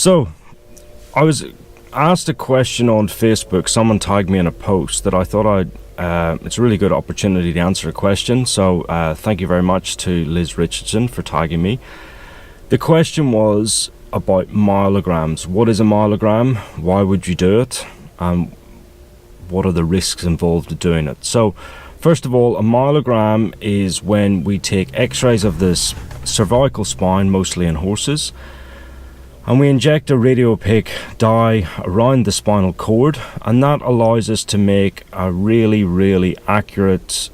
So I was asked a question on Facebook. Someone tagged me in a post that I thought it's a really good opportunity to answer a question. So thank you very much to Liz Richardson for tagging me. The question was about myelograms. What is a myelogram? Why would you do it? And what are the risks involved in doing it? So first of all, a myelogram is when we take x-rays of this cervical spine, mostly in horses, and we inject a radiopaque dye around the spinal cord, and that allows us to make a really accurate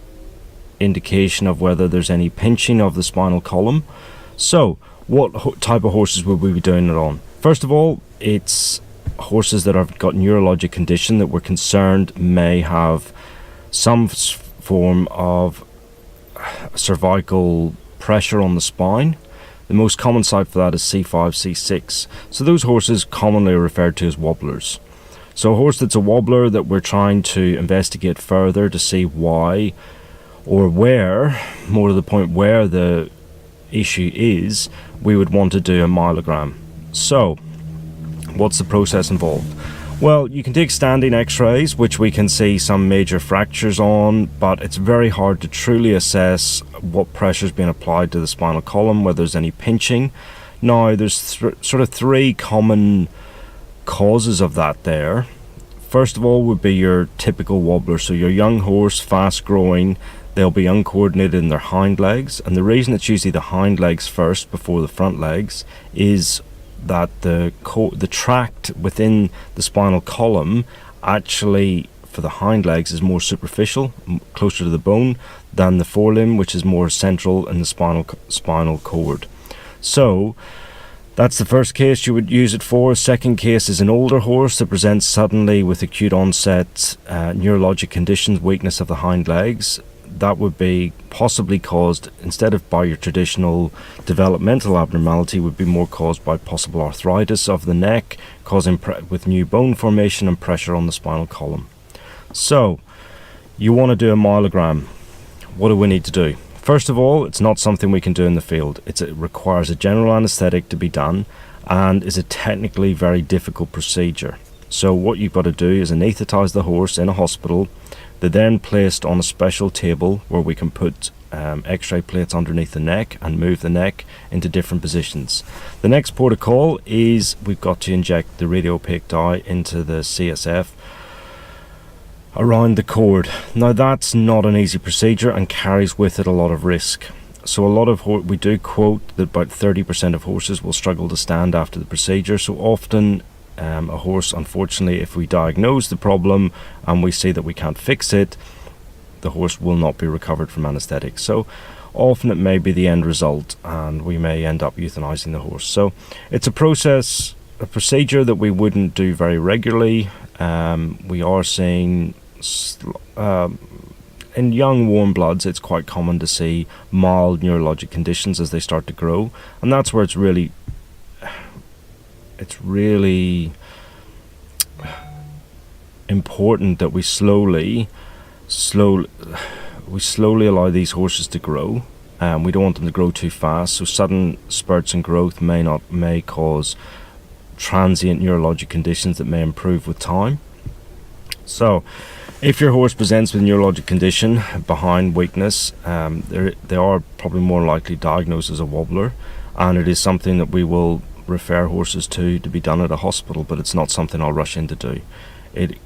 indication of whether there's any pinching of the spinal column. So what type of horses would we be doing it on? First of all, it's horses that have got neurologic condition that we're concerned may have some form of cervical pressure on the spine. The most common site for that is C5, C6. So those horses commonly are referred to as wobblers. So a horse that's a wobbler that we're trying to investigate further to see why or where, more to the point where the issue is, we would want to do a myelogram. So what's the process involved? Well, you can take standing x-rays, which we can see some major fractures on, but it's very hard to truly assess what pressure is being applied to the spinal column, whether there's any pinching. Now, there's sort of three common causes of that there. First of all would be your typical wobbler. So your young horse, fast growing, they'll be uncoordinated in their hind legs, and the reason it's usually the hind legs first before the front legs is that the tract within the spinal column actually for the hind legs is more superficial, closer to the bone, than the forelimb, which is more central in the spinal cord. So that's the first case you would use it for. Second case is an older horse that presents suddenly with acute onset neurologic conditions, weakness of the hind legs. That would be possibly caused, instead of by your traditional developmental abnormality, would be more caused by possible arthritis of the neck, causing with new bone formation and pressure on the spinal column. So you want to do a myelogram. What do we need to do? First of all, it's not something we can do in the field. It requires a general anesthetic to be done and is a technically very difficult procedure. So what you've got to do is anaesthetize the horse in a hospital. They're then placed on a special table where we can put x-ray plates underneath the neck and move the neck into different positions. The next protocol is we've got to inject the radiopaque dye into the CSF around the cord. Now that's not an easy procedure and carries with it a lot of risk. So we do quote that about 30% of horses will struggle to stand after the procedure. So often a horse, unfortunately, if we diagnose the problem and we see that we can't fix it, the horse will not be recovered from anesthetic. So often it may be the end result and we may end up euthanizing the horse. So it's a procedure that we wouldn't do very regularly. We are seeing in young warm bloods, it's quite common to see mild neurologic conditions as they start to grow, and that's where it's really important that we slowly allow these horses to grow. We don't want them to grow too fast, so sudden spurts in growth may cause transient neurologic conditions that may improve with time. So if your horse presents with a neurologic condition behind weakness, they are probably more likely diagnosed as a wobbler, and it is something that we will refer horses to be done at a hospital, but it's not something I'll rush in to do. It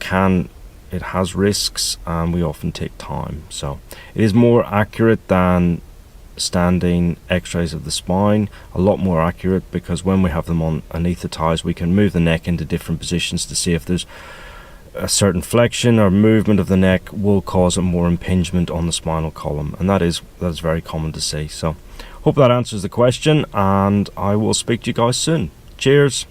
has risks and we often take time. So it is more accurate than standing x-rays of the spine, a lot more accurate, because when we have them on anesthetized, we can move the neck into different positions to see if there's a certain flexion or movement of the neck will cause a more impingement on the spinal column, and that is very common to see. So hope that answers the question, and I will speak to you guys soon. Cheers.